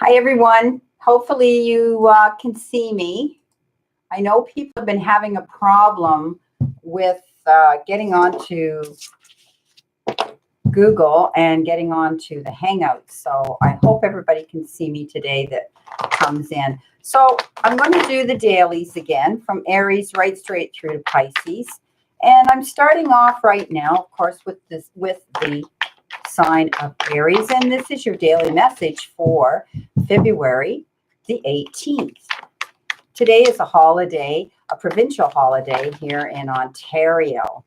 Hi, everyone. Hopefully you can see me. I know people have been having a problem with getting onto Google and getting onto the Hangouts. So I hope everybody can see me today that comes in. So I'm going to do the dailies again from Aries right straight through to Pisces. And I'm starting off right now, of course, with the sign of Aries. And this is your daily message for February the 18th. Today is a holiday, a provincial holiday here in Ontario.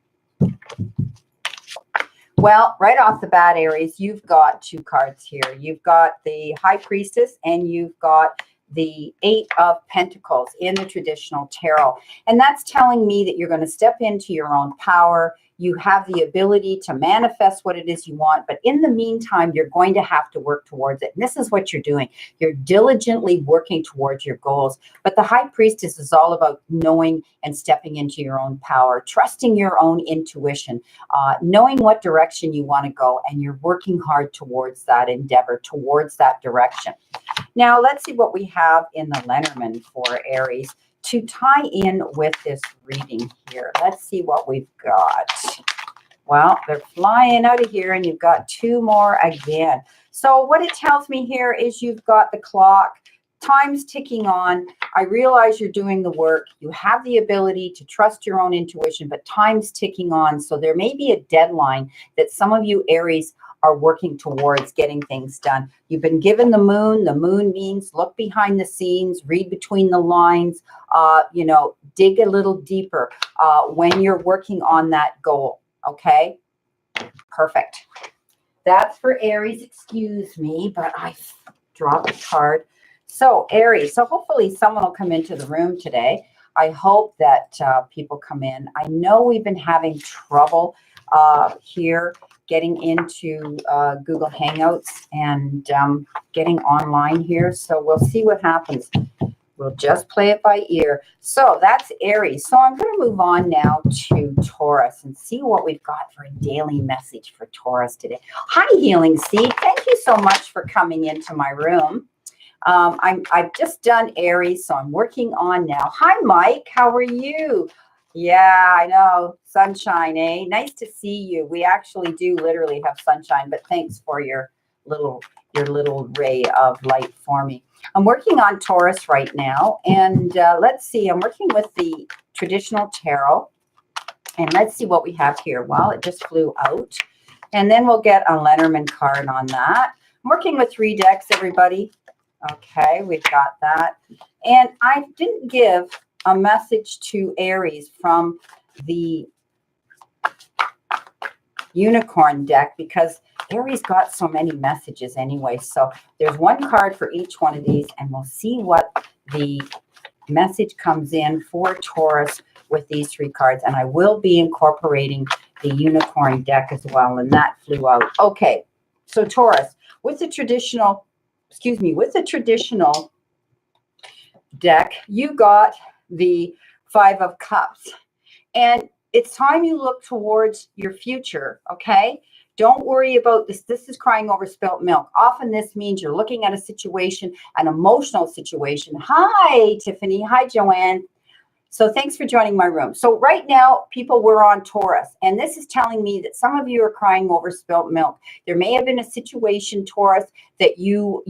Well, right off the bat, Aries, you've got two cards here. You've got the High Priestess and you've got the Eight of Pentacles in the traditional tarot. And that's telling me that you're going to step into your own power. You have the ability to manifest what it is you want. But in the meantime, you're going to have to work towards it. And this is what you're doing. You're diligently working towards your goals. But the High Priestess is all about knowing and stepping into your own power, trusting your own intuition, knowing what direction you want to go. And you're working hard towards that endeavor, towards that direction. Now, let's see what we have in the Lenormand for Aries to tie in with this reading here. Let's see what we've got. Well, they're flying out of here, and you've got two more again. So what it tells me here is you've got the clock. Time's ticking on. I realize you're doing the work. You have the ability to trust your own intuition, but time's ticking on. So there may be a deadline that some of you Aries are working towards getting things done. You've been given the moon. The moon means look behind the scenes, read between the lines, dig a little deeper when you're working on that goal. Okay, perfect. That's for Aries. Excuse me, but I dropped a card. So Aries, so hopefully someone will come into the room today. I hope that people come in. I know we've been having trouble here getting into Google Hangouts and getting online here. So we'll see what happens. We'll just play it by ear. So that's Aries. So I'm going to move on now to Taurus and see what we've got for a daily message for Taurus today. Hi, Healing Seed. Thank you so much for coming into my room. I've just done Aries, so I'm working on now. Hi, Mike. How are you? Yeah, I know. Sunshine, eh? Nice to see you. We actually do literally have sunshine, but thanks for your little ray of light for me. I'm working on Taurus right now, and let's see. I'm working with the traditional tarot, and let's see what we have here. Well, it just flew out, and then we'll get a Lenormand card on that. I'm working with 3 decks, everybody. Okay, we've got that. And I didn't give a message to Aries from the Unicorn deck because Aries got so many messages anyway. So there's one card for each one of these, and we'll see what the message comes in for Taurus with these 3 cards. And I will be incorporating the Unicorn deck as well, and that flew out. Okay, so Taurus, with the traditional deck, you got the 5 of Cups. And it's time you look towards your future, okay? Don't worry about this. This is crying over spilt milk. Often this means you're looking at a situation, an emotional situation. Hi, Tiffany. Hi, Joanne. So thanks for joining my room. So right now, people, we're on Taurus, and this is telling me that some of you are crying over spilt milk. There may have been a situation, Taurus, that you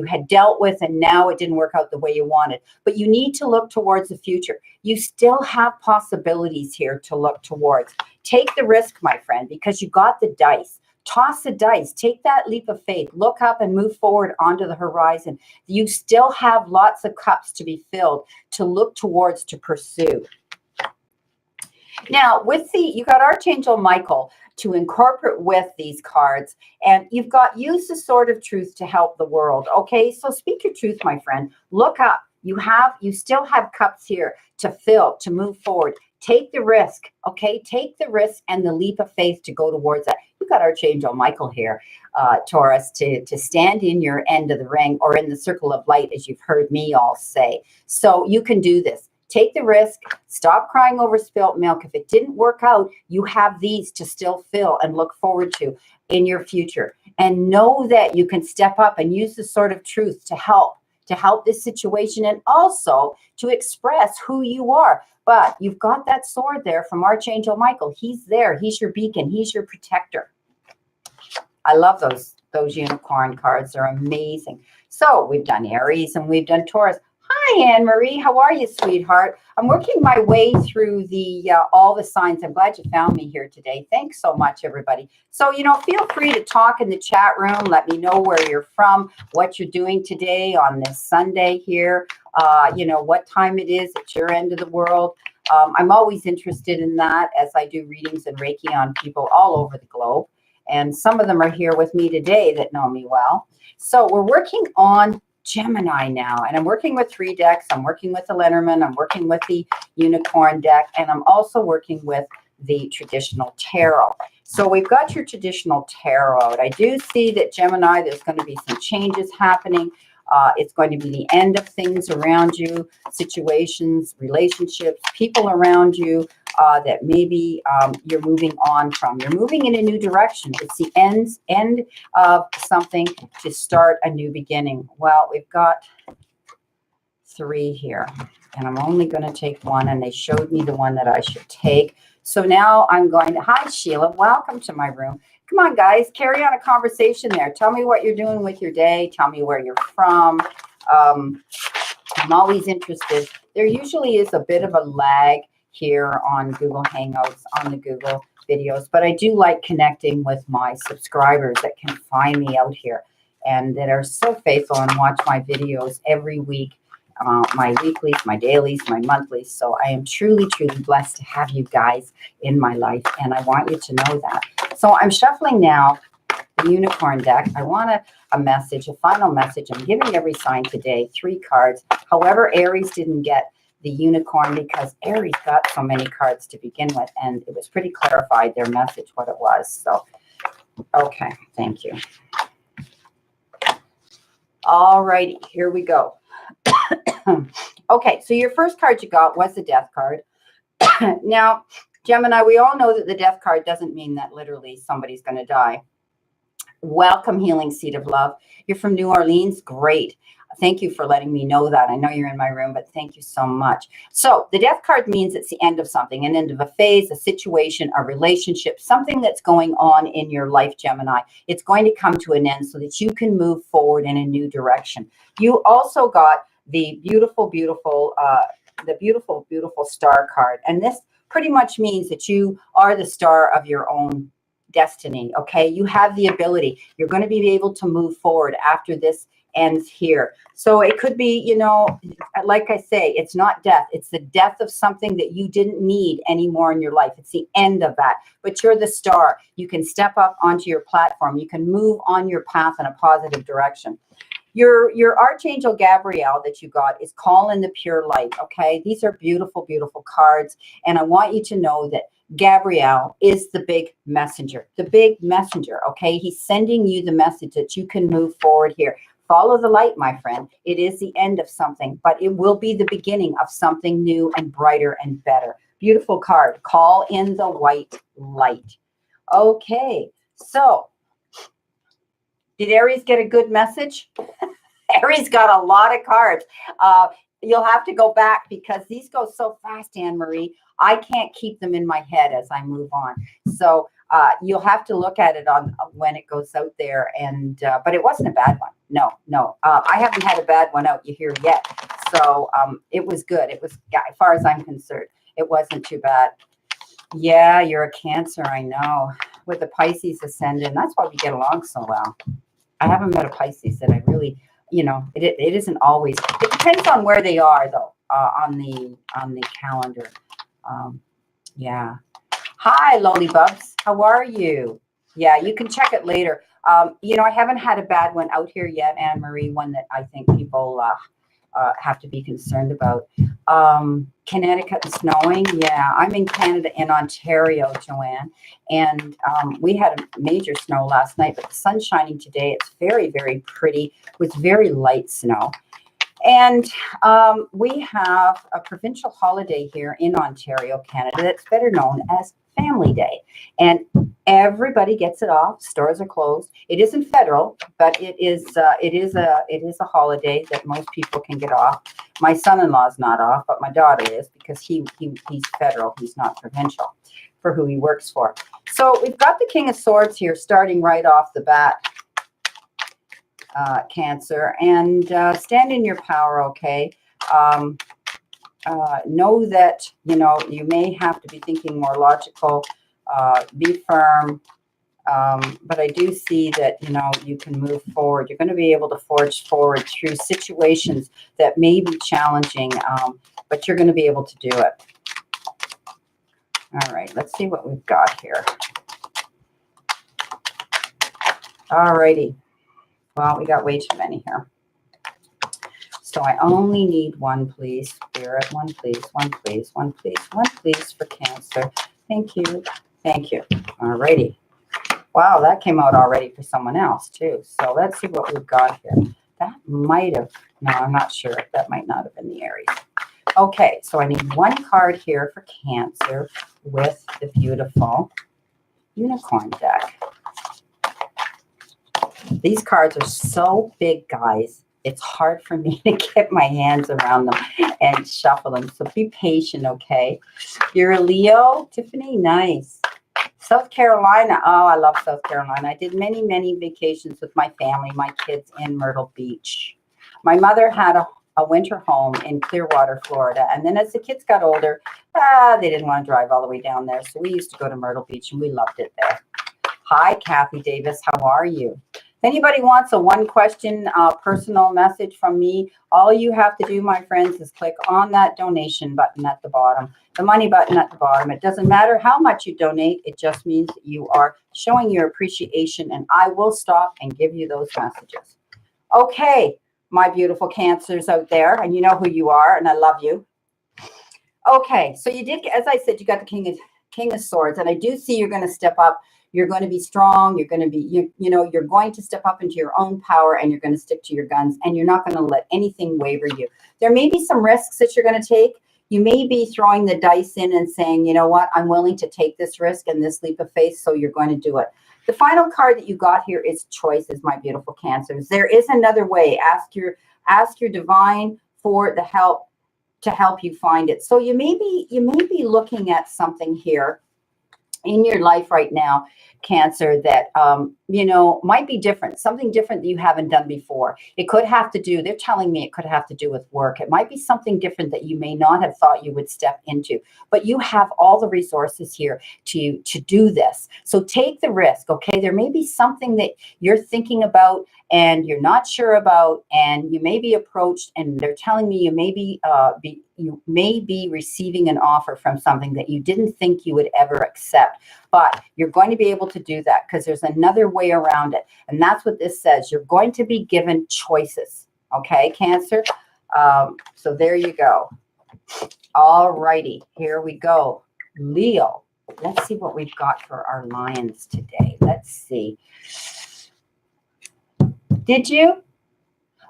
had dealt with, and now it didn't work out the way you wanted. But you need to look towards the future. You still have possibilities here to look towards. Take the risk, my friend, because you got the dice. Toss the dice. Take that leap of faith. Look up and move forward onto the horizon. You still have lots of cups to be filled, to look towards, to pursue. Now, you got Archangel Michael to incorporate with these cards, and you've got use the sword of truth to help the world. Okay, so speak your truth, my friend. Look up. You still have cups here to fill, to move forward. Take the risk, okay? Take the risk and the leap of faith to go towards that. You've got Archangel Michael here, Taurus, to stand in your end of the ring or in the circle of light, as you've heard me all say. So you can do this. Take the risk. Stop crying over spilt milk. If it didn't work out, you have these to still fill and look forward to in your future. And know that you can step up and use the sword of truth to help this situation, and also to express who you are. But you've got that sword there from Archangel Michael. He's there. He's your beacon. He's your protector. I love those unicorn cards. They're amazing. So we've done Aries and we've done Taurus. Hi, Anne-Marie. How are you, sweetheart? I'm working my way through the all the signs. I'm glad you found me here today. Thanks so much, everybody. So, feel free to talk in the chat room. Let me know where you're from, what you're doing today on this Sunday here, what time it is at your end of the world. I'm always interested in that, as I do readings and Reiki on people all over the globe. And some of them are here with me today that know me well. So we're working on Gemini now, and I'm working with 3 decks. I'm working with the Lenormand, I'm working with the Unicorn deck, and I'm also working with the traditional tarot. So we've got your traditional tarot out. I do see that Gemini, there's going to be some changes happening. It's going to be the end of things around you, situations, relationships, people around you that maybe you're moving on from. You're moving in a new direction. It's the end of something to start a new beginning. Well, we've got 3 here, and I'm only going to take one, and they showed me the one that I should take. So now I'm going to, hi, Sheila, welcome to my room. Come on, guys, carry on a conversation there. Tell me what you're doing with your day. Tell me where you're from. I'm always interested. There usually is a bit of a lag here on Google Hangouts, on the Google videos, but I do like connecting with my subscribers that can find me out here and that are so faithful and watch my videos every week. My weeklies, my dailies, my monthlies. So I am truly, truly blessed to have you guys in my life, and I want you to know that. So I'm shuffling now the Unicorn deck. I want a message, a final message. I'm giving every sign today 3 cards. However, Aries didn't get the Unicorn because Aries got so many cards to begin with, and it was pretty clarified, their message, what it was. So, okay, thank you. All righty, here we go. Okay, so your first card you got was the Death card. Now, Gemini, we all know that the Death card doesn't mean that literally somebody's going to die. Welcome, Healing Seed of Love. You're from New Orleans? Great. Thank you for letting me know that. I know you're in my room, but thank you so much. So the Death card means it's the end of something, an end of a phase, a situation, a relationship, something that's going on in your life, Gemini. It's going to come to an end so that you can move forward in a new direction. You also got the beautiful, beautiful star card. And this pretty much means that you are the star of your own destiny. Okay. You have the ability. You're going to be able to move forward after this ends here. So it could be, like I say, it's not death. It's the death of something that you didn't need anymore in your life. It's the end of that, but you're the star. You can step up onto your platform. You can move on your path in a positive direction. Your Archangel Gabriel that you got is Call in the Pure Light, okay? These are beautiful, beautiful cards, and I want you to know that Gabriel is the big messenger, okay? He's sending you the message that you can move forward here. Follow the light, my friend. It is the end of something, but it will be the beginning of something new and brighter and better. Beautiful card. Call in the white light. Okay, so did Aries get a good message? Aries got a lot of cards. You'll have to go back because these go so fast, Anne-Marie. I can't keep them in my head as I move on. So you'll have to look at it on when it goes out there. And but it wasn't a bad one. No. I haven't had a bad one out here yet. So it was good. It was, as far as I'm concerned, it wasn't too bad. Yeah, you're a Cancer, I know. With the Pisces ascendant. That's why we get along so well. I haven't met a Pisces that I really, it isn't always. It depends on where they are, though, on the calendar. Yeah. Hi, Lollybubs. How are you? Yeah, you can check it later. I haven't had a bad one out here yet, Anne-Marie, one that I think people have to be concerned about. Connecticut and snowing. Yeah, I'm in Canada, in Ontario, Joanne. And we had a major snow last night, but the sun's shining today. It's very, very pretty with very light snow. And we have a provincial holiday here in Ontario, Canada, that's better known as Family Day. And everybody gets it off. Stores are closed. It isn't federal, but it is a holiday that most people can get off. My son-in-law is not off, but my daughter is, because he's federal. He's not provincial for who he works for. So we've got the King of Swords here, starting right off the bat. Cancer, and stand in your power, okay? Know that, you may have to be thinking more logical, be firm, but I do see that, you can move forward. You're going to be able to forge forward through situations that may be challenging, but you're going to be able to do it. All right, let's see what we've got here. All righty. Well, we got way too many here. So I only need one, please, Spirit. One, please, one, please, one, please, one, please for Cancer. Thank you. Thank you. All righty. Wow, that came out already for someone else, too. So let's see what we've got here. That might have, no, I'm not sure. That might not have been the Aries. Okay, so I need one card here for Cancer with the beautiful unicorn deck. These cards are so big, guys. It's hard for me to get my hands around them and shuffle them. So be patient, okay? You're a Leo, Tiffany? Nice. South Carolina. Oh, I love South Carolina. I did many, many vacations with my family, my kids in Myrtle Beach. My mother had a winter home in Clearwater, Florida. And then as the kids got older, they didn't want to drive all the way down there. So we used to go to Myrtle Beach, and we loved it there. Hi, Kathy Davis. How are you? If anybody wants a one-question personal message from me, all you have to do, my friends, is click on that donation button at the bottom, the money button at the bottom. It doesn't matter how much you donate. It just means that you are showing your appreciation, and I will stop and give you those messages. Okay, my beautiful Cancers out there, and you know who you are, and I love you. Okay, so you did, as I said, you got the King of Swords, and I do see you're going to step up. You're going to be strong. You're going to be, you're going to step up into your own power, and you're going to stick to your guns, and you're not going to let anything waver you. There may be some risks that you're going to take. You may be throwing the dice in and saying, you know what, I'm willing to take this risk and this leap of faith, so you're going to do it. The final card that you got here is choices, my beautiful Cancers. There is another way. Ask your divine for the help to help you find it. So you may be looking at something here in your life right now, Cancer, that, might be different, something different that you haven't done before. It could have to do, they're telling me it could have to do with work. It might be something different that you may not have thought you would step into, but you have all the resources here to do this. So take the risk, okay? There may be something that you're thinking about and you're not sure about, and you may be approached, and they're telling me you may be receiving an offer from something that you didn't think you would ever accept. But you're going to be able to do that because there's another way around it. And that's what this says. You're going to be given choices. Okay, Cancer? So there you go. All righty. Here we go. Leo. Let's see what we've got for our Lions today. Let's see. Did you?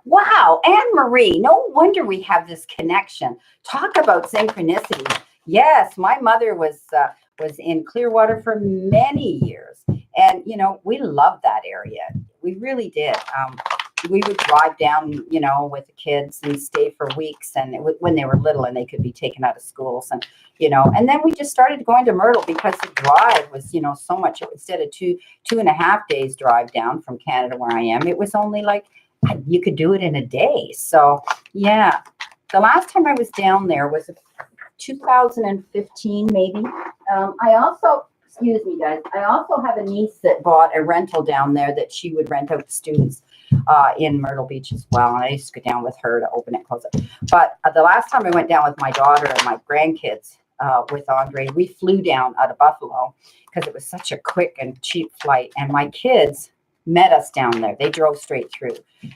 Wow, Anne-Marie. No wonder we have this connection. Talk about synchronicity. Yes, my mother was in Clearwater for many years. And, we loved that area. We really did. We would drive down, with the kids and stay for weeks. And when they were little and they could be taken out of schools. And, and then we just started going to Myrtle because the drive was, so much. Instead of two and a half days drive down from Canada where I am, it was only like, you could do it in a day. So, yeah. The last time I was down there was 2015, maybe. I also, excuse me, guys, I also have a niece that bought a rental down there that she would rent out to students in Myrtle Beach as well. And I used to go down with her to open it, close it. But the last time I went down with my daughter and my grandkids with Andre, we flew down out of Buffalo because it was such a quick and cheap flight. And my kids met us down there. They drove straight through.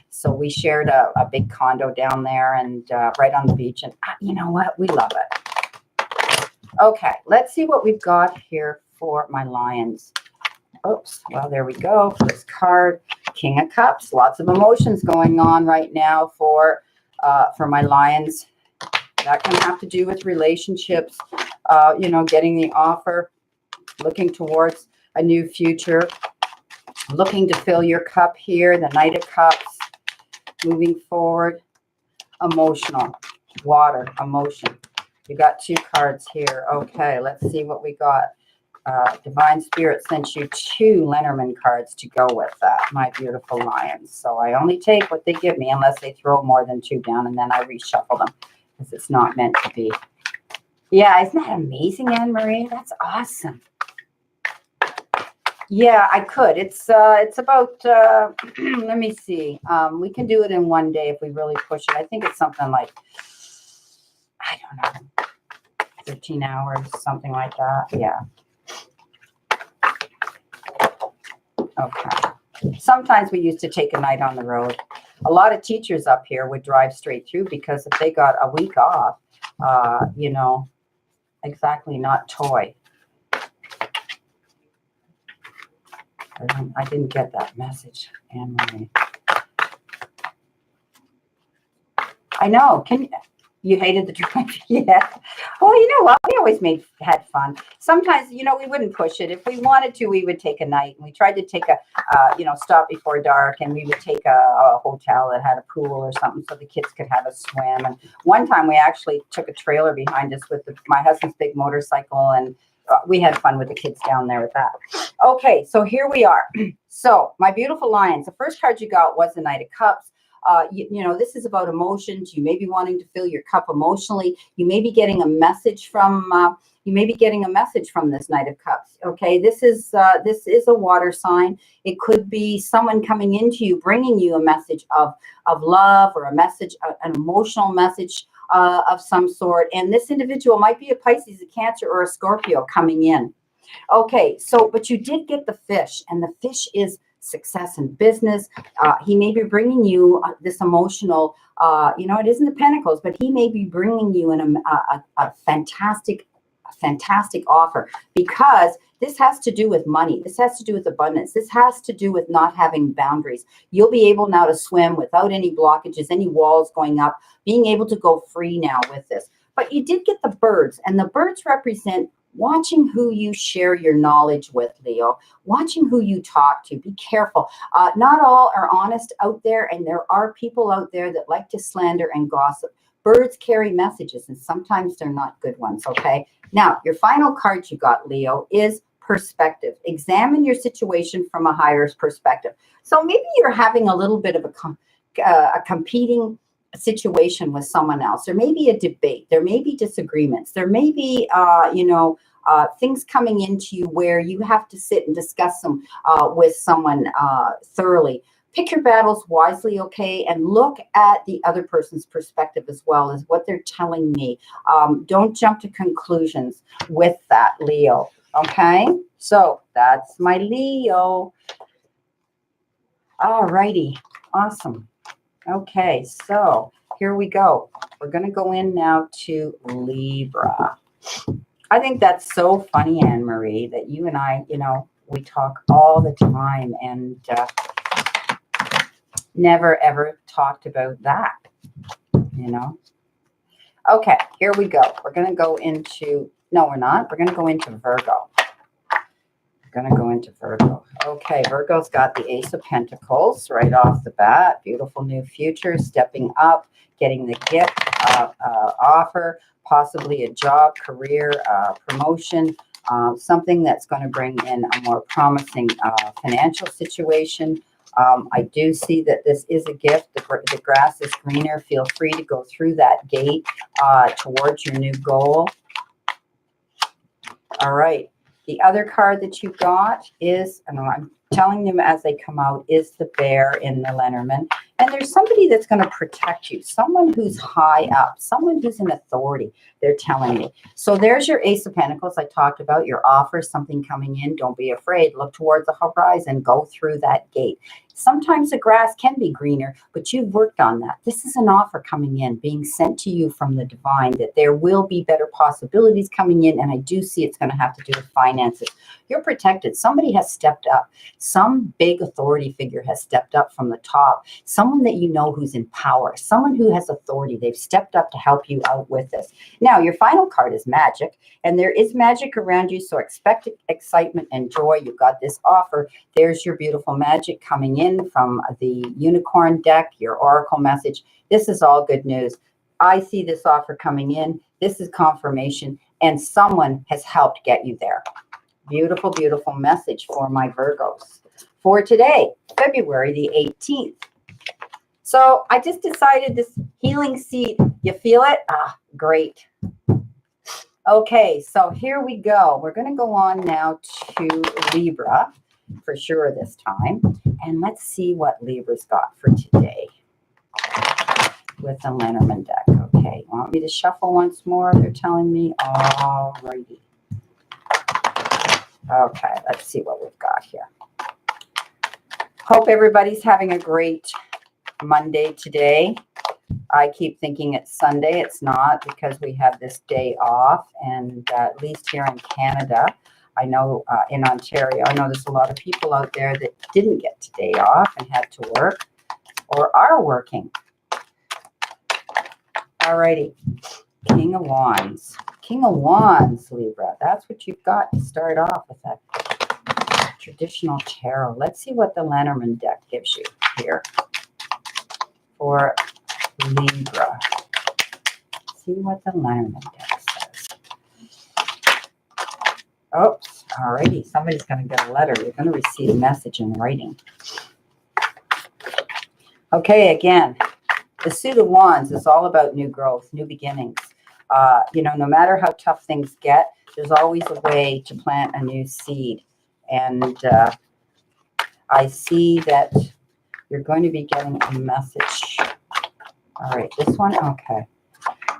So we shared a big condo down there and right on the beach. And you know what? We love it. Okay, let's see what we've got here for my Lions. Oops. Well, there we go. First card, King of Cups. Lots of emotions going on right now for for my Lions. That can have to do with relationships, you know, getting the offer, looking towards a new future, looking to fill your cup here, the Knight of Cups, moving forward, emotional, water, emotion. You got 2 cards here. Okay, let's see what we got. Divine Spirit sent you 2 Lenormand cards to go with that, my beautiful Lions. So I only take what they give me unless they throw more than 2 down, and then I reshuffle them because it's not meant to be. Yeah, isn't that amazing, Anne-Marie? That's awesome. Yeah, I could. It's about, let me see. We can do it in one day if we really push it. I think it's something like, I don't know, 13 hours, something like that. Yeah. Okay. Sometimes we used to take a night on the road. A lot of teachers up here would drive straight through because if they got a week off, you know, exactly, not toy. I didn't get that message, Anne-Marie. I know. You hated the drive? Yeah. Well, you know what? We always had fun. Sometimes, you know, we wouldn't push it. If we wanted to, we would take a night. And we tried to take a, you know, stop before dark. And we would take a hotel that had a pool or something so the kids could have a swim. And one time we actually took a trailer behind us with my husband's big motorcycle. And we had fun with the kids down there with that. Okay, so here we are. So, my beautiful Lions, the first card you got was the Knight of Cups. You know, this is about emotions. You may be wanting to fill your cup emotionally. You may be getting a message from this Knight of Cups. Okay, this is a water sign. It could be someone coming into you, bringing you a message of love, or a message, an emotional message of some sort. And this individual might be a Pisces, a Cancer, or a Scorpio coming in. Okay, so but you did get the fish, and the fish is success in business. He may be bringing you this emotional, you know, it isn't the Pentacles, but he may be bringing you a fantastic offer, because this has to do with money. This has to do with abundance. This has to do with not having boundaries. You'll be able now to swim without any blockages, any walls going up, being able to go free now with this. But you did get the birds, and the birds represent watching who you share your knowledge with, Leo, watching who you talk to. Be careful. Not all are honest out there, and there are people out there that like to slander and gossip. Birds carry messages, and sometimes they're not good ones, okay? Now, your final card you got, Leo, is perspective. Examine your situation from a higher perspective. So maybe you're having a little bit of a competing situation with someone else. There may be a debate. There may be disagreements. There may be, you know, things coming into you where you have to sit and discuss them with someone thoroughly. Pick your battles wisely, okay? And look at the other person's perspective as well as what they're telling me. Don't jump to conclusions with that, Leo, okay? So that's my Leo. All righty. Awesome. Okay, so here we go. We're going to go in now to Libra. I think that's so funny, Anne-Marie, that you and I, you know, we talk all the time and never, ever talked about that, you know. Okay, here we go. We're going to go into, no, we're not. We're going to go into Virgo. We're going to go into Virgo. Okay, Virgo's got the Ace of Pentacles right off the bat. Beautiful new future, stepping up, getting the gift, offer, possibly a job, career, promotion, something that's going to bring in a more promising financial situation. I do see that this is a gift. The grass is greener. Feel free to go through that gate towards your new goal. All right. The other card that you got is, and I'm telling them as they come out, is the bear in the Lenormand. And there's somebody that's going to protect you, someone who's high up, someone who's in authority, they're telling me. So there's your Ace of Pentacles I talked about, your offer, something coming in. Don't be afraid. Look towards the horizon. Go through that gate. Sometimes the grass can be greener, but you've worked on that. This is an offer coming in, being sent to you from the divine, that there will be better possibilities coming in, and I do see it's going to have to do with finances. You're protected. Somebody has stepped up. Some big authority figure has stepped up from the top. Someone someone that you know who's in power, someone who has authority. They've stepped up to help you out with this. Now, your final card is magic, and there is magic around you, so expect excitement and joy. You've got this offer. There's your beautiful magic coming in from the unicorn deck, your oracle message. This is all good news. I see this offer coming in. This is confirmation, and someone has helped get you there. Beautiful, beautiful message for my Virgos for today, February the 18th. So I just decided this healing seed, you feel it? Ah, great. Okay, so here we go. We're going to go on now to Libra for sure this time. And let's see what Libra's got for today with the Lenormand deck. Okay, want me to shuffle once more? They're telling me. All righty. Okay, let's see what we've got here. Hope everybody's having a great Monday today. I keep thinking it's Sunday. It's not, because we have this day off. And at least here in Canada, I know in Ontario, I know there's a lot of people out there that didn't get today off and had to work or are working. Alrighty. King of Wands. King of Wands, Libra. That's what you've got to start off with that traditional tarot. Let's see what the Lenormand deck gives you here for Libra. See what the Lenormand deck says. Oops. Alrighty. Somebody's going to get a letter. You're going to receive a message in writing. Okay, again, the Suit of Wands is all about new growth, new beginnings. No matter how tough things get, there's always a way to plant a new seed. And I see that you're going to be getting a message. All right, this one, okay.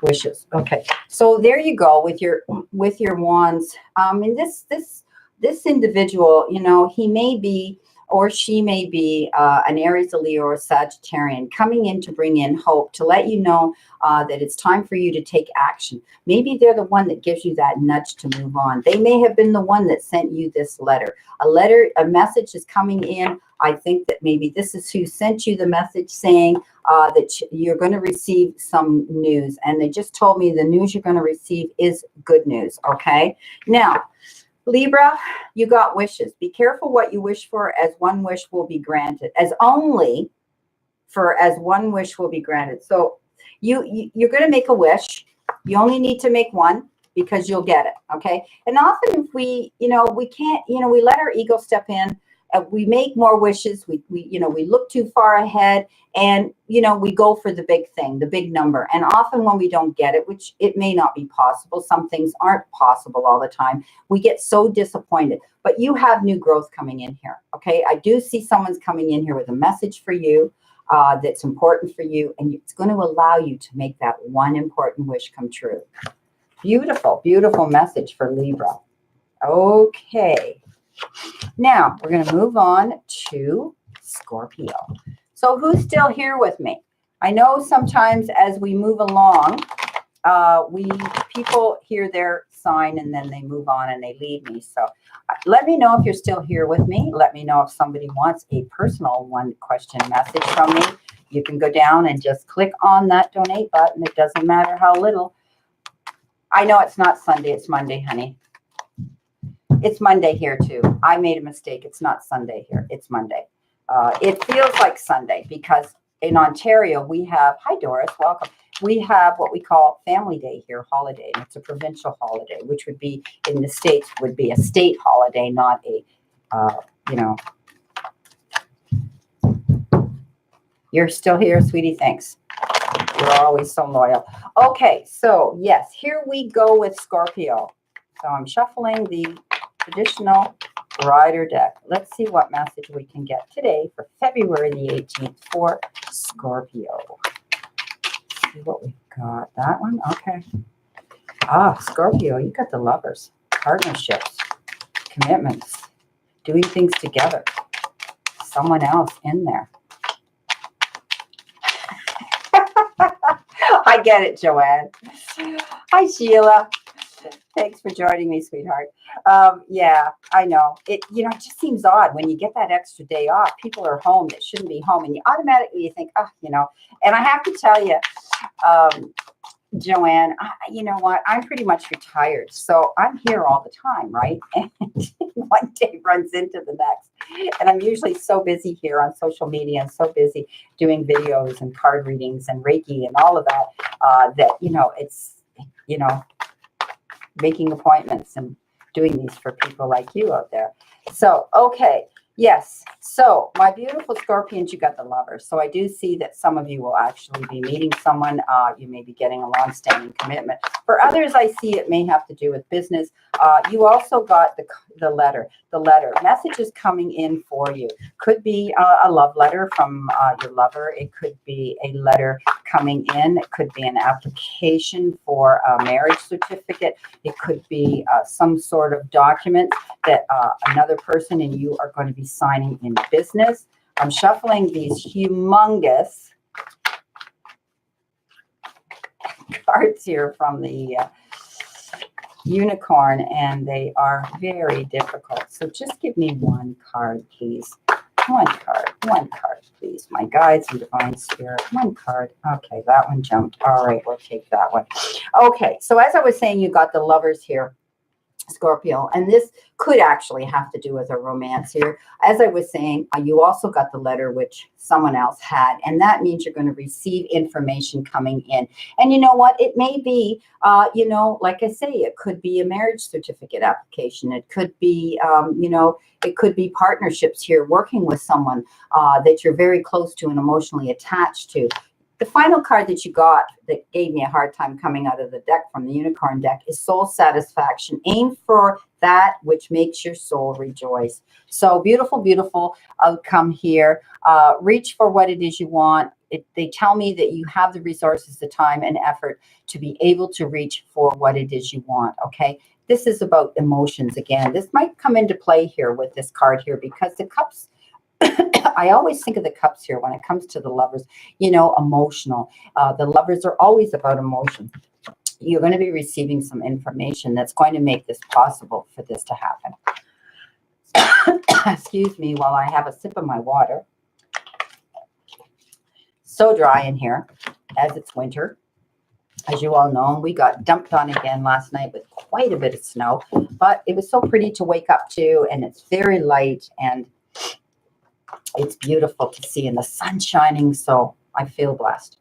Wishes. Okay, so there you go with your wands. And this individual, he may be or she may be an Aries, a Leo, or a Sagittarian coming in to bring in hope, to let you know that it's time for you to take action. Maybe they're the one that gives you that nudge to move on. They may have been the one that sent you this letter. A message is coming in. I think that maybe this is who sent you the message saying that you're going to receive some news. And they just told me the news you're going to receive is good news. Okay. Now, Libra, you got wishes. Be careful what you wish for, as one wish will be granted. As one wish will be granted. So you're going to make a wish. You only need to make one, because you'll get it. Okay. And often if we can't, we let our ego step in. We make more wishes. We look too far ahead, and we go for the big thing, the big number. And often when we don't get it, which it may not be possible, some things aren't possible all the time, we get so disappointed. But you have new growth coming in here. Okay, I do see someone's coming in here with a message for you that's important for you, and it's going to allow you to make that one important wish come true. Beautiful, beautiful message for Libra. Okay. Now, we're going to move on to Scorpio. So who's still here with me? I know sometimes as we move along, people hear their sign and then they move on and they leave me. So let me know if you're still here with me. Let me know if somebody wants a personal one-question message from me. You can go down and just click on that donate button. It doesn't matter how little. I know it's not Sunday. It's Monday, honey. It's Monday here too. I made a mistake. It's not Sunday here. It's Monday. It feels like Sunday because in Ontario we have, hi Doris, welcome. We have what we call Family Day here, holiday. And it's a provincial holiday, which would be in the States would be a state holiday, not a, You're still here, sweetie. Thanks. You're always so loyal. Okay, so yes, here we go with Scorpio. So I'm shuffling the traditional rider deck. Let's see what message we can get today for February the 18th for Scorpio. Let's see what we've got. That one? Okay. Scorpio, you got the lovers, partnerships, commitments, doing things together. Someone else in there. I get it, Joanne. Hi, Sheila. Thanks for joining me, sweetheart. Yeah, I know. It just seems odd when you get that extra day off. People are home that shouldn't be home, and you automatically think, oh, And I have to tell you, Joanne, you know what? I'm pretty much retired, so I'm here all the time, right? And one day runs into the next. And I'm usually so busy here on social media and so busy doing videos and card readings and Reiki and all of that, that, it's, making appointments and doing these for people like you out there. So, okay. Yes. So my beautiful Scorpions, you got the Lovers. So I do see that some of you will actually be meeting someone. You may be getting a long-standing commitment. For others, I see it may have to do with business. You also got the letter. The letter. Messages coming in for you. Could be a love letter from your lover. It could be a letter coming in. It could be an application for a marriage certificate. It could be some sort of document that another person and you are going to be signing in business. I'm shuffling these humongous cards here from the unicorn, and they are very difficult. So just give me one card, please. One card, please. My guides and divine spirit. One card. Okay, that one jumped. All right, we'll take that one. Okay, so as I was saying, you got the Lovers here, Scorpio, and this could actually have to do with a romance here. As I was saying, you also got the letter which someone else had, and that means you're going to receive information coming in. And you know what? It may be, like I say, it could be a marriage certificate application. It could be, it could be partnerships here, working with someone that you're very close to and emotionally attached to. The final card that you got that gave me a hard time coming out of the deck from the unicorn deck is soul satisfaction. Aim for that which makes your soul rejoice. So beautiful, beautiful outcome here. Reach for what it is you want. They tell me that you have the resources, the time and effort to be able to reach for what it is you want. Okay. This is about emotions again. This might come into play here with this card here because the cups, I always think of the cups here when it comes to the Lovers, emotional. The Lovers are always about emotion. You're going to be receiving some information that's going to make this possible for this to happen. Excuse me while I have a sip of my water. So dry in here as it's winter. As you all know, we got dumped on again last night with quite a bit of snow, but it was so pretty to wake up to, and it's very light, and it's beautiful to see, and the sun shining, so I feel blessed.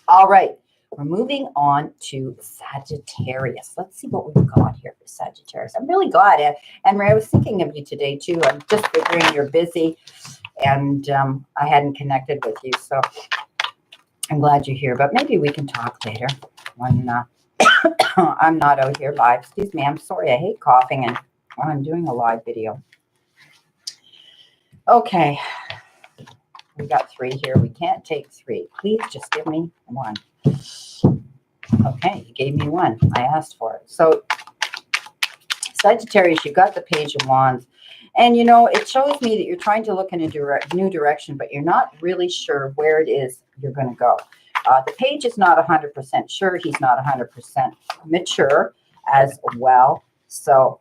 All right, we're moving on to Sagittarius. Let's see what we've got here for Sagittarius. I'm really glad, and I was thinking of you today too. I'm just figuring you're busy, and I hadn't connected with you, so I'm glad you're here. But maybe we can talk later when I'm not out here live. Excuse me, I'm sorry. I hate coughing and when I'm doing a live video. Okay, we got 3 here. We can't take 3. Please just give me 1. Okay, you gave me 1. I asked for it. So, Sagittarius, you got the Page of Wands. And, it shows me that you're trying to look in a new direction, but you're not really sure where it is you're going to go. The Page is not 100% sure. He's not 100% mature as well. So,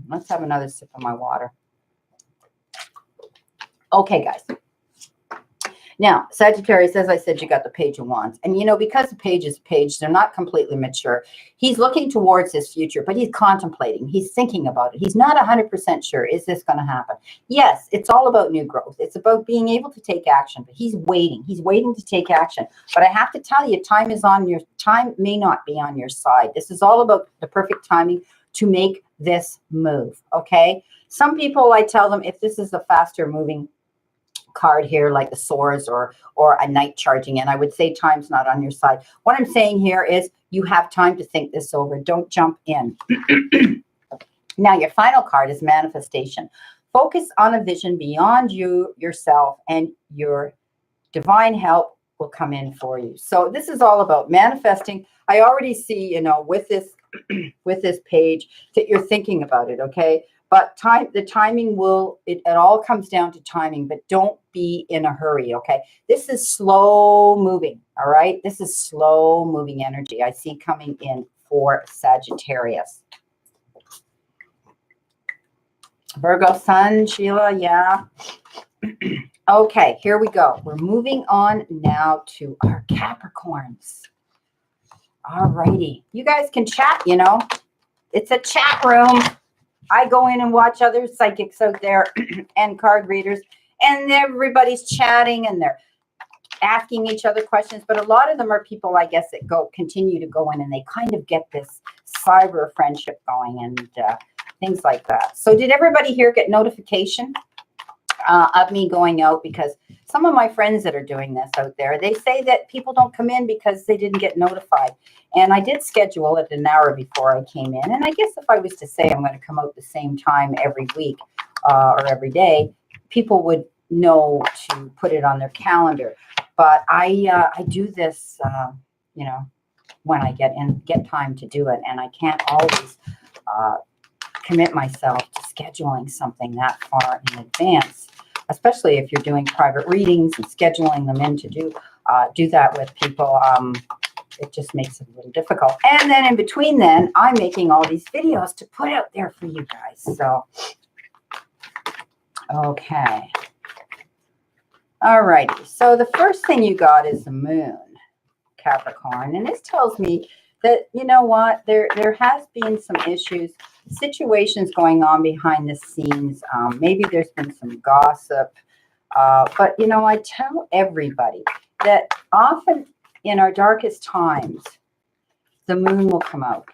let's have another sip of my water. Okay, guys. Now, Sagittarius, as I said, you got the Page of Wands. And, because the Page is Page, they're not completely mature. He's looking towards his future, but he's contemplating. He's thinking about it. He's not 100% sure. Is this going to happen? Yes, it's all about new growth. It's about being able to take action, but he's waiting. He's waiting to take action. But I have to tell you, time may not be on your side. This is all about the perfect timing to make this move, okay? Some people, I tell them, if this is a faster moving card here, like the swords or a knight charging in, I would say time's not on your side. What I'm saying here is you have time to think this over. Don't jump in. Now, your final card is manifestation. Focus on a vision beyond yourself, and your divine help will come in for you. So this is all about manifesting. I already see, with this with this page that you're thinking about it, okay? But the timing will, it all comes down to timing, but don't be in a hurry, okay? This is slow moving, all right? This is slow moving energy I see coming in for Sagittarius. Virgo sun, Sheila, yeah. Okay, here we go. We're moving on now to our Capricorns. All righty. You guys can chat, you know. It's a chat room. I go in and watch other psychics out there and card readers, and everybody's chatting and they're asking each other questions. But a lot of them are people, I guess, that continue to go in and they kind of get this cyber friendship going and things like that. So did everybody here get notification of me going out? Because some of my friends that are doing this out there, they say that people don't come in because they didn't get notified. And I did schedule it an hour before I came in. And I guess if I was to say I'm going to come out the same time every week or every day, people would know to put it on their calendar. But I do this, you know, when I get time to do it. And I can't always commit myself to scheduling something that far in advance, especially if you're doing private readings and scheduling them in to do that with people. It just makes it a little difficult. And then in between then, I'm making all these videos to put out there for you guys. So, okay. All righty. So the first thing you got is the moon, Capricorn. And this tells me that, you know what, there has been some issues, situations going on behind the scenes. Maybe there's been some gossip. But, you know, I tell everybody that often in our darkest times, the moon will come out.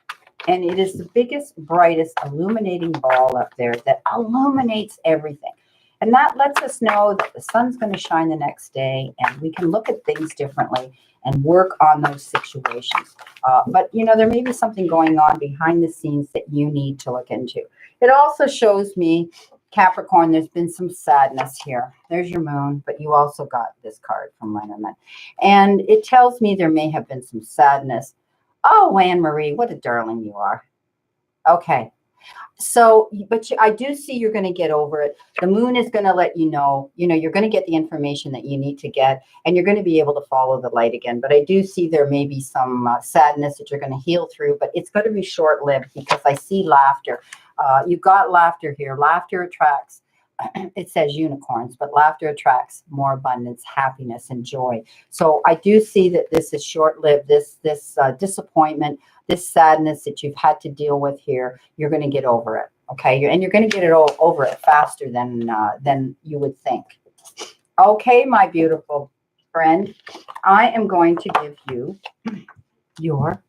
And it is the biggest, brightest, illuminating ball up there that illuminates everything. And that lets us know that the sun's going to shine the next day and we can look at things differently and work on those situations. But, you know, there may be something going on behind the scenes that you need to look into. It also shows me, Capricorn, there's been some sadness here. There's your moon, but you also got this card from Lenormand. And it tells me there may have been some sadness. Oh, Anne-Marie, what a darling you are. Okay. So, but I do see you're going to get over it. The moon is going to let you know, you're going to get the information that you need to get, and you're going to be able to follow the light again. But I do see there may be some sadness that you're going to heal through, but it's going to be short-lived because I see laughter. You've got laughter here. Laughter attracts, it says unicorns, but laughter attracts more abundance, happiness, and joy. So I do see that this is short-lived, this disappointment, this sadness that you've had to deal with here, you're going to get over it, okay? And you're going to get it over it faster than you would think. Okay, my beautiful friend, I am going to give you your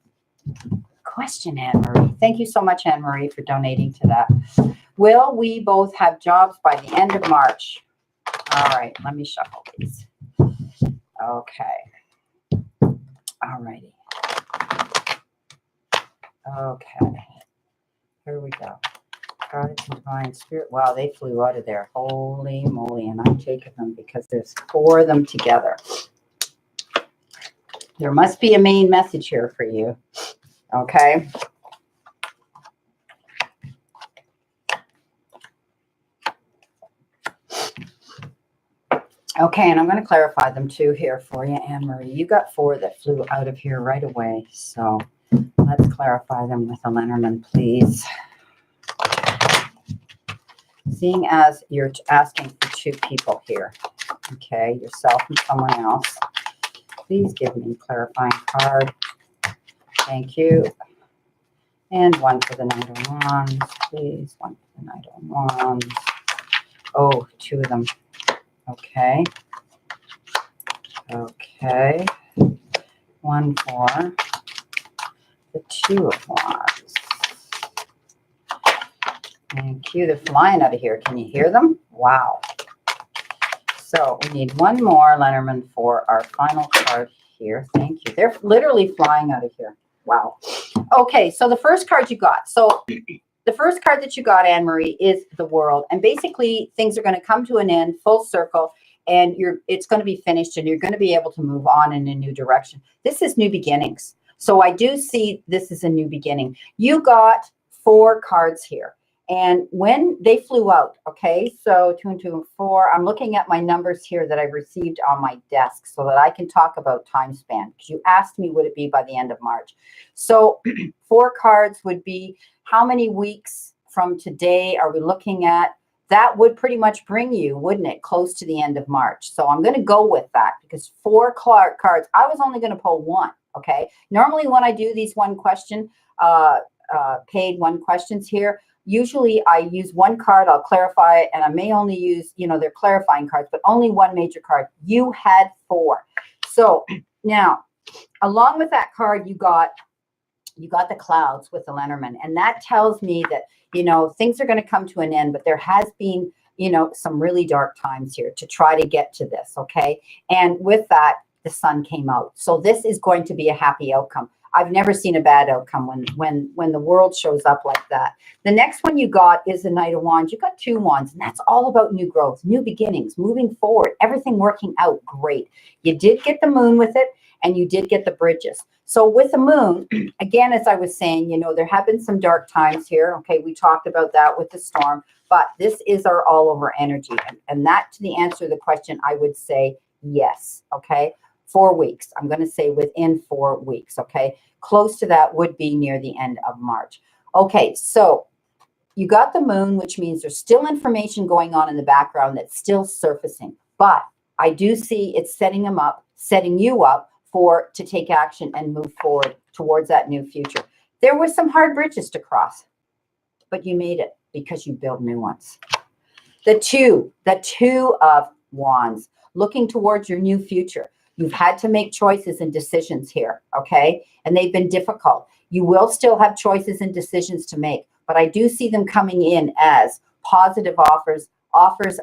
question, Anne-Marie. Thank you so much, Anne-Marie, for donating to that. Will we both have jobs by the end of March? All right, let me shuffle these. Okay. All righty. Okay. Here we go. Goddess and Divine Spirit. Wow, they flew out of there. Holy moly. And I'm taking them because there's 4 of them together. There must be a main message here for you. Okay. Okay, and I'm going to clarify them too here for you, Anne-Marie. You got 4 that flew out of here right away. So let's clarify them with a Lenormand, please. Seeing as you're asking for 2 people here, okay, yourself and someone else, please give me a clarifying card. Thank you. And 1 for the Knight of Wands, please. 1 for the Knight of Wands. Oh, 2 of them. Okay. Okay. 1 for the 2 of Wands. Thank you. They're flying out of here. Can you hear them? Wow. So we need 1 more, Lenormand, for our final card here. Thank you. They're literally flying out of here. Wow. Okay, so the first card you got. So the first card that you got, Anne-Marie, is the World. And basically, things are going to come to an end, full circle, and it's going to be finished, and you're going to be able to move on in a new direction. This is new beginnings. So I do see this is a new beginning. You got 4 cards here. And when they flew out, okay, so 2 and 2 and 4, I'm looking at my numbers here that I've received on my desk so that I can talk about time span. Because you asked me, would it be by the end of March? So 4 cards would be how many weeks from today are we looking at? That would pretty much bring you, wouldn't it, close to the end of March. So I'm going to go with that because 4 cards, I was only going to pull 1, okay? Normally when I do these one question, paid 1 questions here, usually I use 1 card, I'll clarify it, and I may only use, they're clarifying cards, but only 1 major card. You had 4. So now, along with that card, you got the clouds with the Lenormand. And that tells me that, things are going to come to an end, but there has been, some really dark times here to try to get to this, okay? And with that, the sun came out. So this is going to be a happy outcome. I've never seen a bad outcome when the world shows up like that. The next one you got is the Knight of Wands. You got 2 wands, and that's all about new growth, new beginnings, moving forward, everything working out great. You did get the moon with it, and you did get the bridges. So with the moon, again, as I was saying, there have been some dark times here. Okay, we talked about that with the storm, but this is our all over energy. And that, to the answer to the question, I would say yes. Okay, 4 weeks. I'm going to say within 4 weeks. Okay, close to that would be near the end of March. Okay, so you got the moon, which means there's still information going on in the background that's still surfacing. But I do see it's setting you up to take action and move forward towards that new future. There were some hard bridges to cross, but you made it because you build new ones. The two of wands, looking towards your new future. You've had to make choices and decisions here, okay? And they've been difficult. You will still have choices and decisions to make, but I do see them coming in as positive offers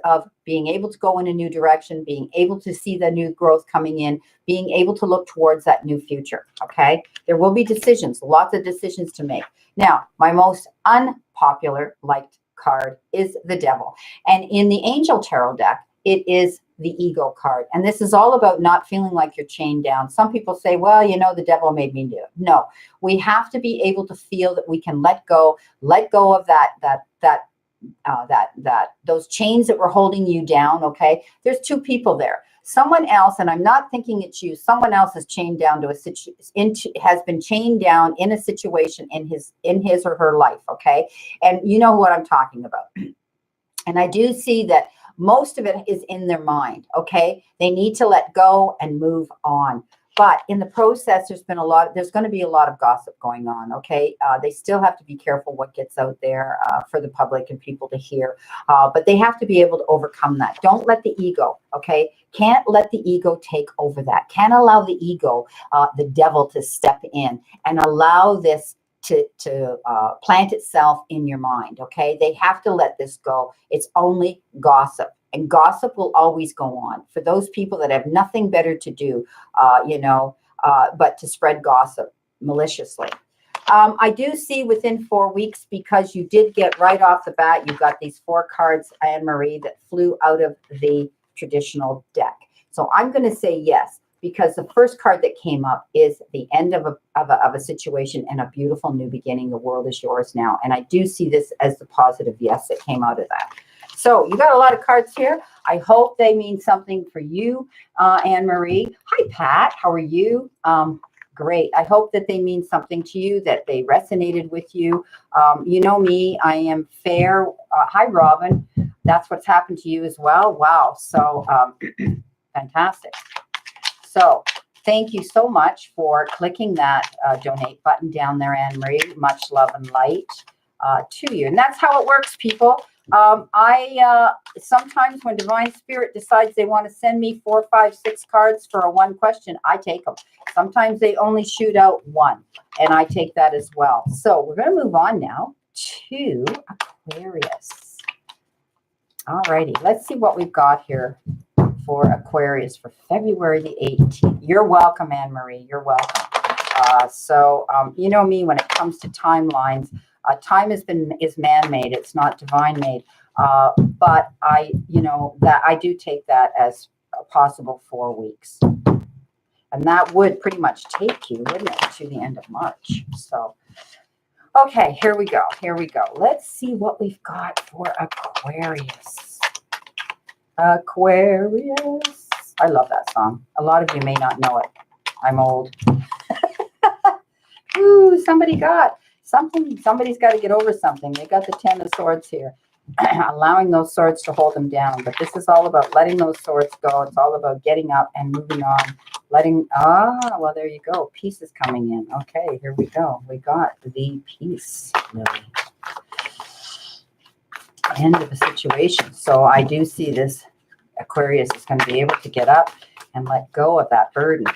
of being able to go in a new direction, being able to see the new growth coming in, being able to look towards that new future, okay? There will be decisions, lots of decisions to make. Now, my most unpopular liked card is the Devil. And in the Angel Tarot deck, it is the Ego card. And this is all about not feeling like you're chained down. Some people say, well, the devil made me do it. No, we have to be able to feel that we can let go of those chains that were holding you down. Okay, there's 2 people there. Someone else, and I'm not thinking it's you, someone else is chained down has been chained down in a situation in his or her life. Okay, and you know what I'm talking about. And I do see that most of it is in their mind. Okay, they need to let go and move on. But in the process, there's going to be a lot of gossip going on, okay? They still have to be careful what gets out there for the public and people to hear. But they have to be able to overcome that. Don't let the ego, okay? Can't let the ego take over that. Can't allow the ego, the devil, to step in and allow this to plant itself in your mind, okay? They have to let this go. It's only gossip. And gossip will always go on for those people that have nothing better to do, but to spread gossip maliciously. I do see within 4 weeks, because you did get right off the bat, you got these 4 cards, Anne-Marie, that flew out of the traditional deck. So I'm going to say yes, because the first card that came up is the end of a situation and a beautiful new beginning. The world is yours now. And I do see this as the positive yes that came out of that. So you got a lot of cards here. I hope they mean something for you, Anne-Marie. Hi, Pat. How are you? Great. I hope that they mean something to you, that they resonated with you. You know me. I am fair. Hi, Robin. That's what's happened to you as well. Wow. So fantastic. So thank you so much for clicking that donate button down there, Anne-Marie. Much love and light to you. And that's how it works, people. I sometimes when Divine Spirit decides they want to send me 4, 5, 6 cards for a 1 question, I take them. Sometimes they only shoot out 1, and I take that as well. So we're going to move on now to Aquarius. All righty, let's see what we've got here for Aquarius for February the 18th. You're welcome, Anne-Marie. You're welcome. You know me, when it comes to timelines, time is man-made. It's not divine-made. But I do take that as a possible 4 weeks. And that would pretty much take you, wouldn't it, to the end of March. So, Okay, here we go. Here we go. Let's see what we've got for Aquarius. Aquarius. I love that song. A lot of you may not know it. I'm old. Ooh, somebody got something. Somebody's got to get over something. They got the 10 of Swords here. Allowing those swords to hold them down. But this is all about letting those swords go. It's all about getting up and moving on. Well, there you go. Peace is coming in. Okay, here we go. We got the peace, Lily. End of a situation. So I do see this Aquarius is going to be able to get up and let go of that burden.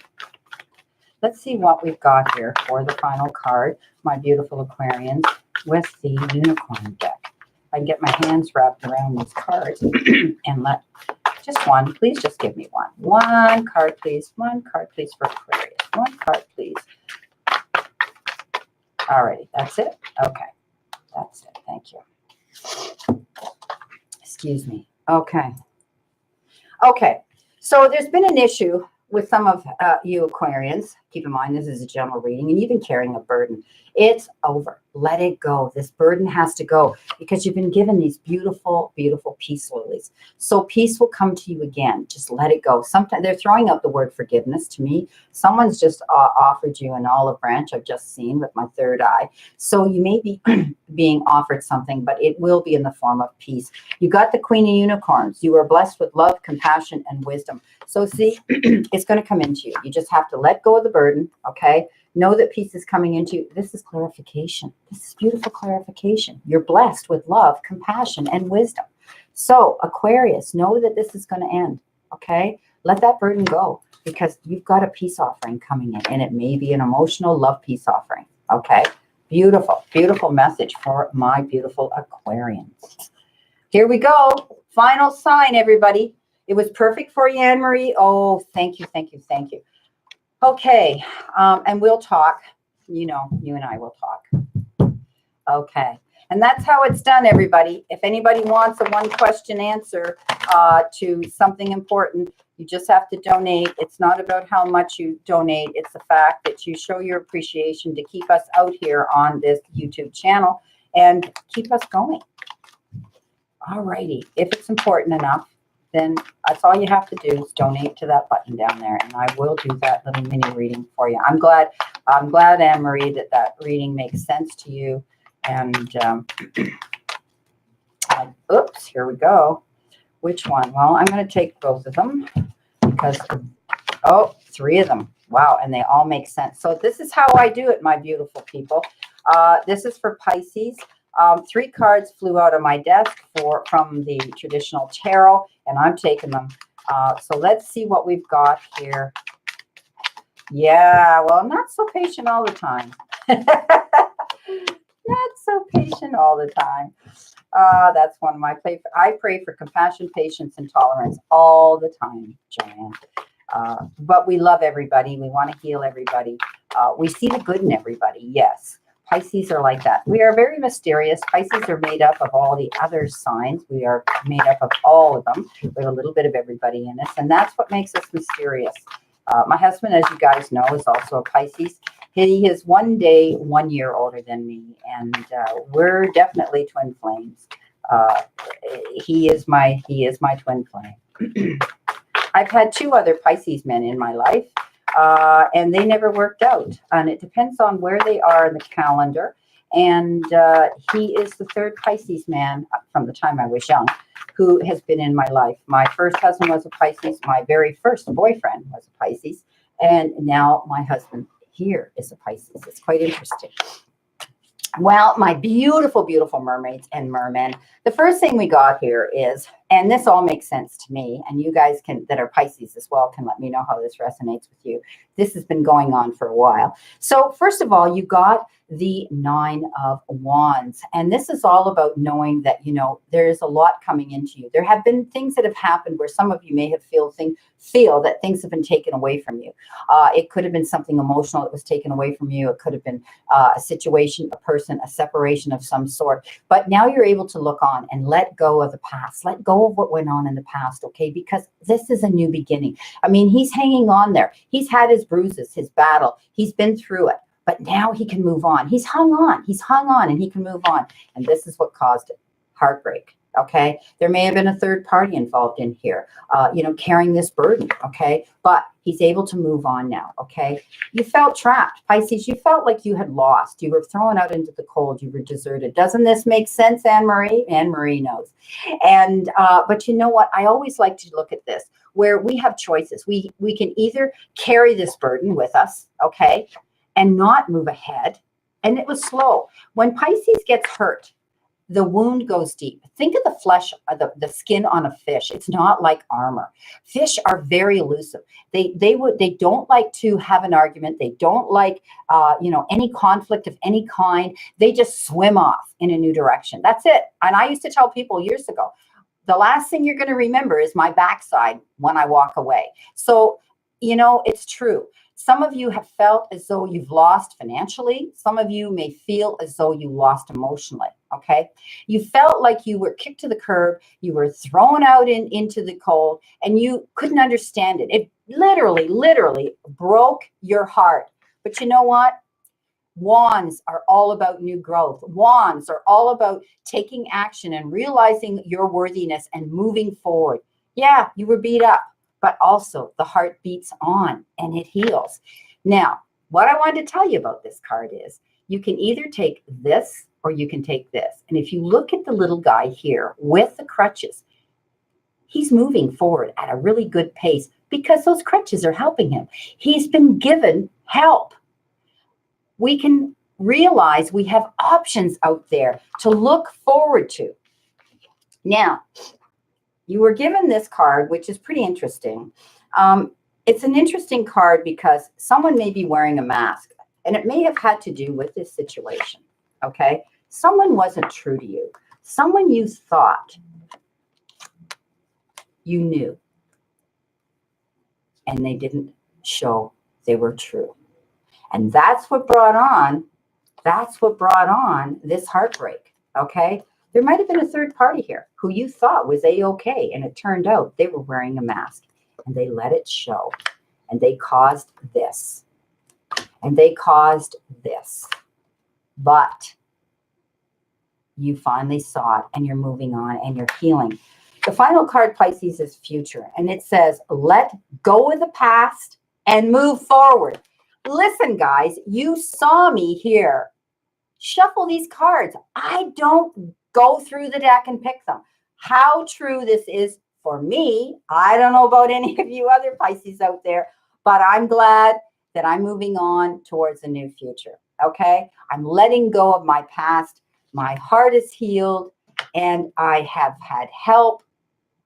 Let's see what we've got here for the final card, my beautiful Aquarians, with the unicorn deck. I can get my hands wrapped around these cards and let just one, please just give me one. One card, please. One card, please, for Aquarius. One card, please. Alrighty, that's it? Okay, that's it. Thank you. Excuse me. Okay. Okay, so there's been an issue with some of you Aquarians. Keep in mind, this is a general reading, and you've been carrying a burden. It's over. Let it go. This burden has to go because you've been given these beautiful, beautiful peace lilies. So peace will come to you again. Just let it go. Sometimes they're throwing out the word forgiveness to me. Someone's just offered you an olive branch. I've just seen with my third eye. So you may be being offered something, but it will be in the form of peace. You got the Queen of Unicorns. You are blessed with love, compassion, and wisdom. So see, it's going to come into you. You just have to let go of the burden, okay? Know that peace is coming into you. This is clarification. This is beautiful clarification. You're blessed with love, compassion, and wisdom. So Aquarius, know that this is going to end, okay? Let that burden go because you've got a peace offering coming in, and it may be an emotional love peace offering, okay? Beautiful, beautiful message for my beautiful Aquarians. Here we go. Final sign, everybody. It was perfect for you, Anne-Marie. Oh, thank you, thank you, thank you. Okay, and we'll talk. You know, you and I will talk. Okay, and that's how it's done, everybody. If anybody wants a one question answer to something important, you just have to donate. It's not about how much you donate. It's the fact that you show your appreciation to keep us out here on this YouTube channel and keep us going. All righty, if it's important enough, then that's all you have to do is donate to that button down there, and I will do that little mini reading for you. I'm glad, Anne-Marie, that reading makes sense to you. And oops, here we go. Which one? Well, I'm going to take both of them because, oh, 3 of them. Wow, and they all make sense. So this is how I do it, my beautiful people. This is for Pisces. 3 cards flew out of my desk from the traditional tarot, and I'm taking them. So let's see what we've got here. Yeah, well, I'm not so patient all the time. Not so patient all the time. That's one of my I pray for compassion, patience, and tolerance all the time, Joanne. But we love everybody. We want to heal everybody. We see the good in everybody, yes. Pisces are like that. We are very mysterious. Pisces are made up of all the other signs. We are made up of all of them. We have a little bit of everybody in us, and that's what makes us mysterious. My husband, as you guys know, is also a Pisces. He is 1 day, 1 year older than me, and we're definitely twin flames. He is my twin flame. I've had 2 other Pisces men in my life. And they never worked out. And it depends on where they are in the calendar. And he is the 3rd Pisces man from the time I was young who has been in my life. My first husband was a Pisces. My very first boyfriend was a Pisces. And now my husband here is a Pisces. It's quite interesting. Well, my beautiful, beautiful mermaids and mermen, the first thing we got here is, and this all makes sense to me, and you guys that are Pisces as well can let me know how this resonates with you. This has been going on for a while. So first of all, you got the 9 of Wands, and this is all about knowing that, you know, there is a lot coming into you. There have been things that have happened where some of you may have feel that things have been taken away from you. It could have been something emotional that was taken away from you. It could have been a situation, a person, a separation of some sort. But now you're able to look on and let go of the past. Let go of what went on in the past, okay? Because this is a new beginning. I mean, he's hanging on there. He's had his bruises, his battle. He's been through it. But now he can move on. He's hung on, and he can move on. And this is what caused it. Heartbreak. Okay. There may have been a third party involved in here, carrying this burden. Okay. But he's able to move on now. Okay. You felt trapped, Pisces. You felt like you had lost. You were thrown out into the cold. You were deserted. Doesn't this make sense, Anne-Marie? Anne-Marie knows. And, but you know what? I always like to look at this where we have choices. We can either carry this burden with us. Okay. And not move ahead. And it was slow. When Pisces gets hurt, the wound goes deep. Think of the flesh, the skin on a fish. It's not like armor. Fish are very elusive. They don't like to have an argument. They don't like any conflict of any kind. They just swim off in a new direction. That's it. And I used to tell people years ago, the last thing you're going to remember is my backside when I walk away. So, it's true. Some of you have felt as though you've lost financially. Some of you may feel as though you lost emotionally. Okay. You felt like you were kicked to the curb. You were thrown out into the cold and you couldn't understand it. It literally broke your heart. But you know what? Wands are all about new growth. Wands are all about taking action and realizing your worthiness and moving forward. Yeah, you were beat up, but also the heart beats on and it heals. Now, what I wanted to tell you about this card is you can either take this or you can take this. And if you look at the little guy here with the crutches, he's moving forward at a really good pace because those crutches are helping him. He's been given help. We can realize we have options out there to look forward to. Now, you were given this card, which is pretty interesting. It's an interesting card because someone may be wearing a mask, and it may have had to do with this situation, okay? Someone wasn't true to you. Someone you thought you knew, and they didn't show they were true. And that's what brought on this heartbreak, okay? There might have been a third party here who you thought was A-okay, and it turned out they were wearing a mask, and they let it show, and they caused this, and they caused this. But you finally saw it, and you're moving on, and you're healing. The final card, Pisces, is future, and it says, let go of the past and move forward. Listen, guys, you saw me here. Shuffle these cards. I don't go through the deck and pick them. How true this is for me, I don't know about any of you other Pisces out there, but I'm glad that I'm moving on towards a new future, okay? I'm letting go of my past. My heart is healed, and I have had help.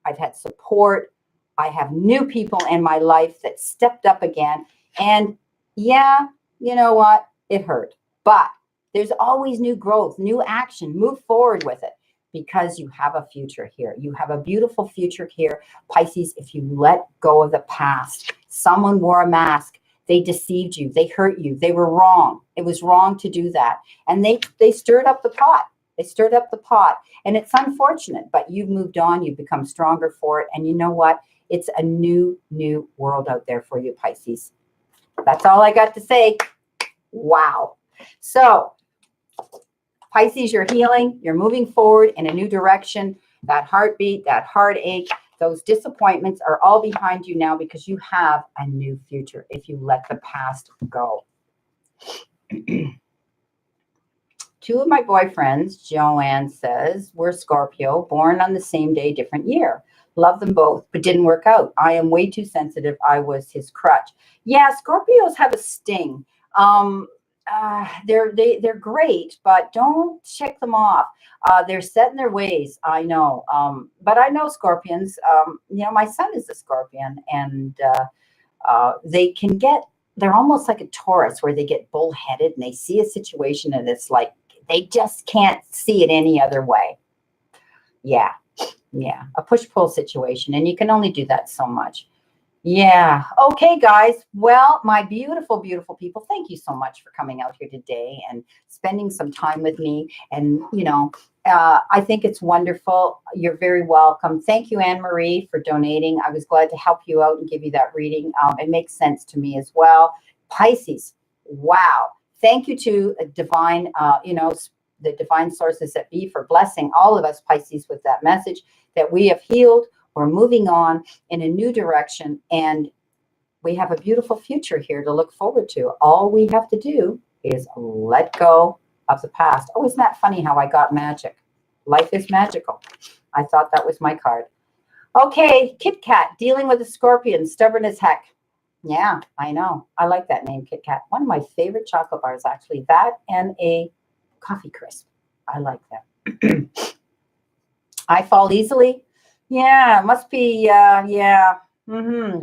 I've had support. I have new people in my life that stepped up again. And yeah, you know what? It hurt. But there's always new growth, new action. Move forward with it because you have a future here. You have a beautiful future here. Pisces, if you let go of the past, someone wore a mask. They deceived you. They hurt you. They were wrong. It was wrong to do that. And they stirred up the pot. They stirred up the pot. And it's unfortunate, but you've moved on. You've become stronger for it. And you know what? It's a new world out there for you, Pisces. That's all I got to say. Wow. So, Pisces, you're healing. You're moving forward in a new direction. That heartbeat, that heartache, those disappointments are all behind you now because you have a new future if you let the past go. Two of my boyfriends, Joanne says, were Scorpio, born on the same day, different year. Love them both, but didn't work out. I am way too sensitive. I was his crutch. Yeah, Scorpios have a sting. They're great, but don't check them off. They're set in their ways. I know. But I know Scorpions. My son is a Scorpion, and they're almost like a Taurus where they get bullheaded and they see a situation and it's like they just can't see it any other way. Yeah. A push-pull situation, and you can only do that so much. Yeah. Okay, guys. Well, my beautiful, beautiful people, thank you so much for coming out here today and spending some time with me. And, I think it's wonderful. You're very welcome. Thank you, Anne-Marie, for donating. I was glad to help you out and give you that reading. It makes sense to me as well. Pisces, wow. Thank you to divine, the divine sources that be for blessing all of us Pisces with that message that we have healed. We're moving on in a new direction, and we have a beautiful future here to look forward to. All we have to do is let go of the past. Oh, isn't that funny how I got magic? Life is magical. I thought that was my card. Okay, Kit Kat, dealing with a scorpion, stubborn as heck. Yeah, I know. I like that name, Kit Kat. One of my favorite chocolate bars, actually. That and a coffee crisp. I like that. I fall easily. Yeah, must be, yeah.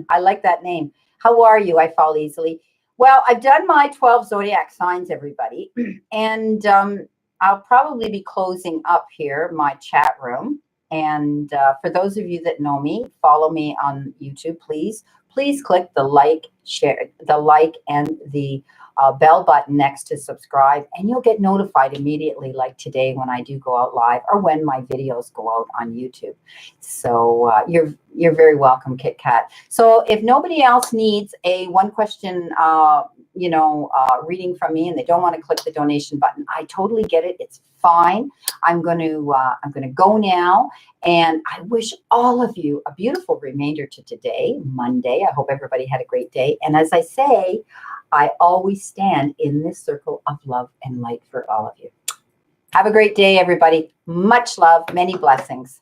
I like that name. How are you? I fall easily. Well, I've done my 12 zodiac signs, everybody. And I'll probably be closing up here my chat room. And for those of you that know me, follow me on YouTube, please. Please click the like, share, the like, and the bell button next to subscribe, and you'll get notified immediately, like today when I do go out live or when my videos go out on YouTube. So you're very welcome, Kit Kat. So if nobody else needs a one question reading from me and they don't want to click the donation button, I totally get it. It's fine. I'm going to go now, and I wish all of you a beautiful remainder to today, Monday. I hope everybody had a great day. And as I say, I always stand in this circle of love and light for all of you. Have a great day, everybody. Much love, many blessings.